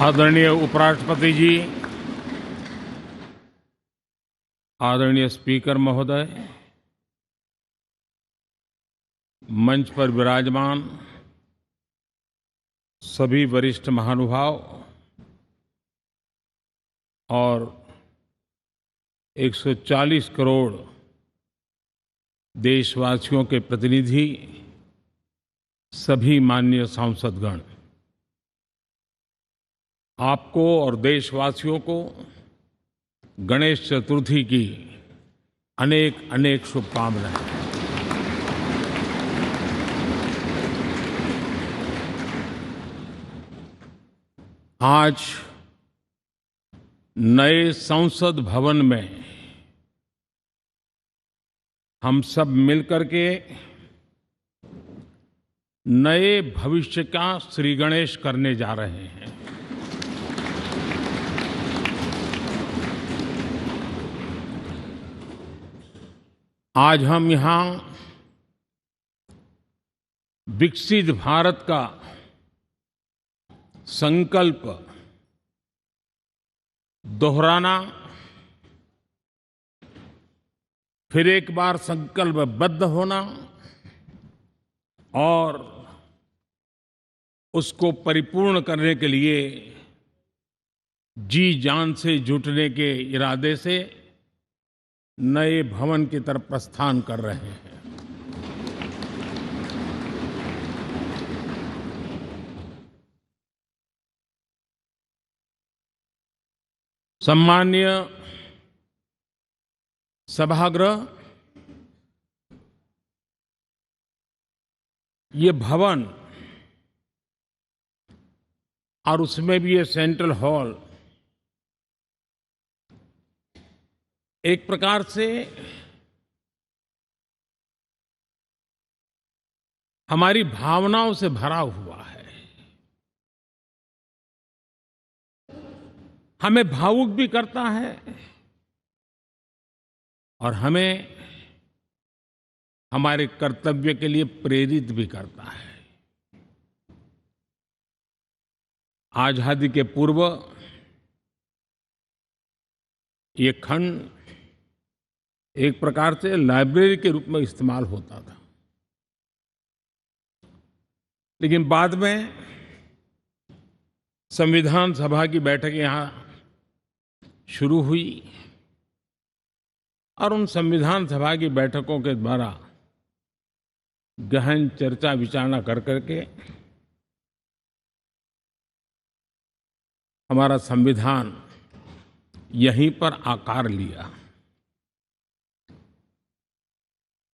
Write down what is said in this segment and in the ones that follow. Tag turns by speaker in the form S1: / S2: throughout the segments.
S1: आदरणीय उपराष्ट्रपति जी, आदरणीय स्पीकर महोदय, मंच पर विराजमान सभी वरिष्ठ महानुभाव और 140 करोड़ देशवासियों के प्रतिनिधि, सभी माननीय सांसदगण, आपको और देशवासियों को गणेश चतुर्थी की अनेक अनेक शुभकामनाएं। आज नए संसद भवन में हम सब मिलकर के नए भविष्य का श्री गणेश करने जा रहे हैं। आज हम यहाँ विकसित भारत का संकल्प दोहराना, फिर एक बार संकल्पबद्ध होना और उसको परिपूर्ण करने के लिए जी जान से जुटने के इरादे से नए भवन की तरफ प्रस्थान कर रहे हैं। सम्माननीय सभागृह, ये भवन और उसमें भी ये सेंट्रल हॉल एक प्रकार से हमारी भावनाओं से भरा हुआ है। हमें भावुक भी करता है और हमें हमारे कर्तव्य के लिए प्रेरित भी करता है। आजादी के पूर्व ये खंड एक प्रकार से लाइब्रेरी के रूप में इस्तेमाल होता था, लेकिन बाद में संविधान सभा की बैठक यहाँ शुरू हुई और उन संविधान सभा की बैठकों के द्वारा गहन चर्चा विचारणा कर करके हमारा संविधान यहीं पर आकार लिया।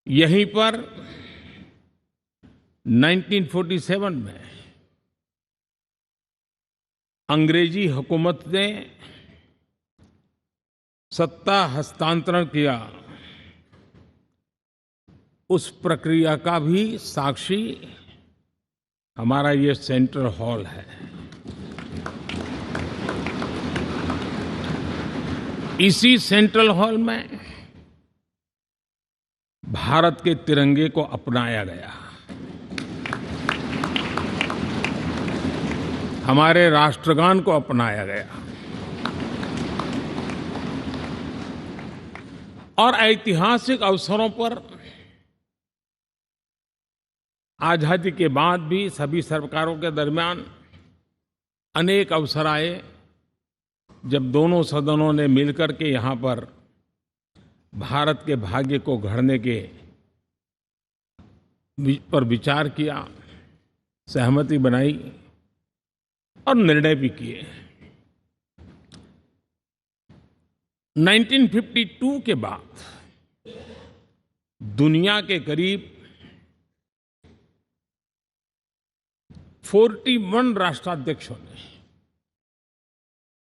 S1: यहीं पर 1947 में अंग्रेजी हुकूमत ने सत्ता हस्तांतरण किया, उस प्रक्रिया का भी साक्षी हमारा ये सेंट्रल हॉल है। इसी सेंट्रल हॉल में भारत के तिरंगे को अपनाया गया, हमारे राष्ट्रगान को अपनाया गया और ऐतिहासिक अवसरों पर आजादी के बाद भी सभी सरकारों के दरमियान अनेक अवसर आए जब दोनों सदनों ने मिलकर के यहाँ पर भारत के भाग्य को गढ़ने के पर विचार किया, सहमति बनाई और निर्णय भी किए। 1952 के बाद दुनिया के करीब 41 राष्ट्राध्यक्षों ने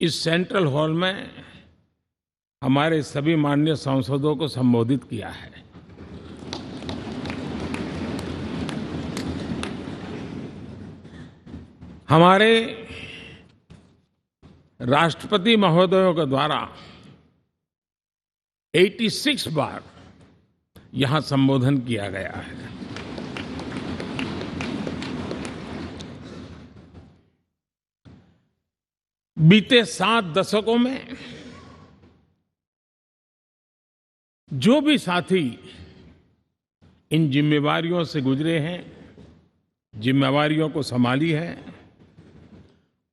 S1: इस सेंट्रल हॉल में हमारे सभी माननीय सांसदों को संबोधित किया है। हमारे राष्ट्रपति महोदयों के द्वारा 86 बार यहां संबोधन किया गया है। बीते 7 दशकों में जो भी साथी इन जिम्मेवारियों से गुजरे हैं, जिम्मेवारियों को संभाली है,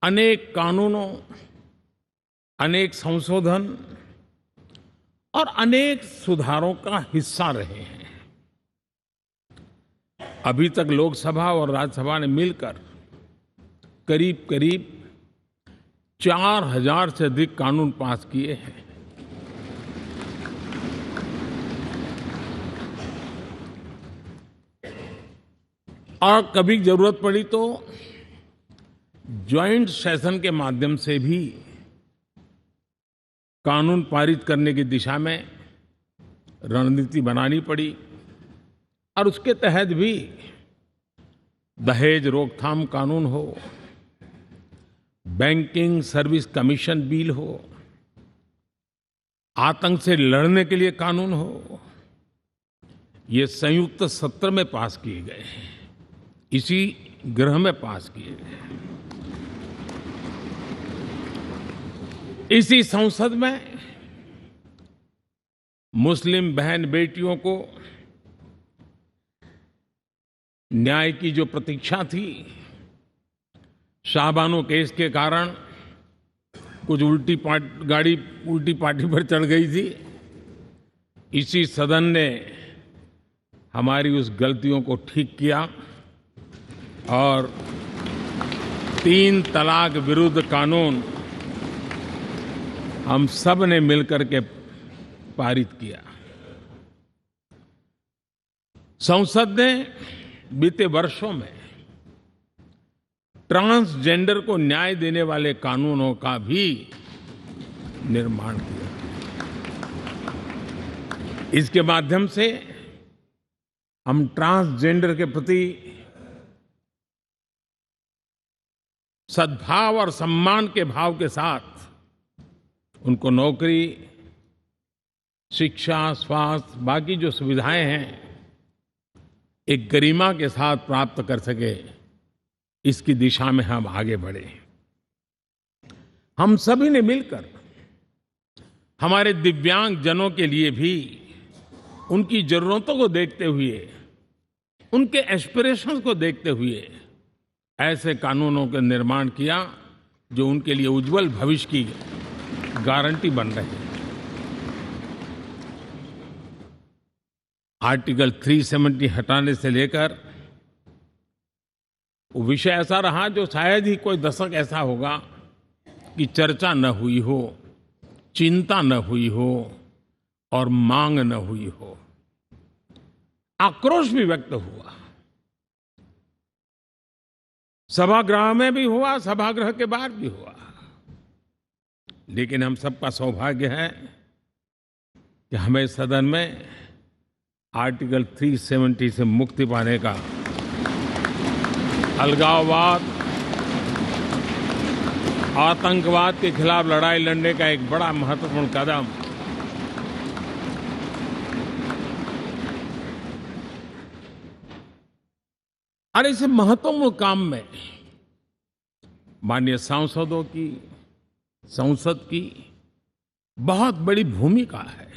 S1: अनेक कानूनों, अनेक संशोधन और अनेक सुधारों का हिस्सा रहे हैं। अभी तक लोकसभा और राज्यसभा ने मिलकर करीब करीब 4000 से अधिक कानून पास किए हैं। और कभी जरूरत पड़ी तो ज्वाइंट सेशन के माध्यम से भी कानून पारित करने की दिशा में रणनीति बनानी पड़ी और उसके तहत भी दहेज रोकथाम कानून हो, बैंकिंग सर्विस कमीशन बिल हो, आतंक से लड़ने के लिए कानून हो, ये संयुक्त सत्र में पास किए गए हैं, इसी गृह में पास किए गए। इसी संसद में मुस्लिम बहन बेटियों को न्याय की जो प्रतीक्षा थी, शाहबानो केस के कारण कुछ गाड़ी उल्टी पार्टी पर चढ़ गई थी। इसी सदन ने हमारी उस गलतियों को ठीक किया और 3 तलाक विरुद्ध कानून हम सब ने मिलकर के पारित किया। संसद ने बीते वर्षों में ट्रांसजेंडर को न्याय देने वाले कानूनों का भी निर्माण किया। इसके माध्यम से हम ट्रांसजेंडर के प्रति सद्भाव और सम्मान के भाव के साथ उनको नौकरी, शिक्षा, स्वास्थ्य, बाकी जो सुविधाएं हैं, एक गरिमा के साथ प्राप्त कर सके, इसकी दिशा में हम आगे बढ़े। हम सभी ने मिलकर हमारे दिव्यांग जनों के लिए भी उनकी जरूरतों को देखते हुए, उनके एस्पिरेशंस को देखते हुए ऐसे कानूनों का निर्माण किया जो उनके लिए उज्जवल भविष्य की गारंटी बन रहे हैं। आर्टिकल 370 हटाने से लेकर वो विषय ऐसा रहा जो शायद ही कोई दशक ऐसा होगा कि चर्चा न हुई हो, चिंता न हुई हो और मांग न हुई हो। आक्रोश भी व्यक्त हुआ, सभागृह में भी हुआ, सभागृह के बाहर भी हुआ। लेकिन हम सबका सौभाग्य है कि हमें सदन में आर्टिकल 370 से मुक्ति पाने का, अलगाववाद, आतंकवाद के खिलाफ लड़ाई लड़ने का एक बड़ा महत्वपूर्ण कदम और इस महत्वपूर्ण काम में माननीय सांसदों की, संसद की बहुत बड़ी भूमिका है।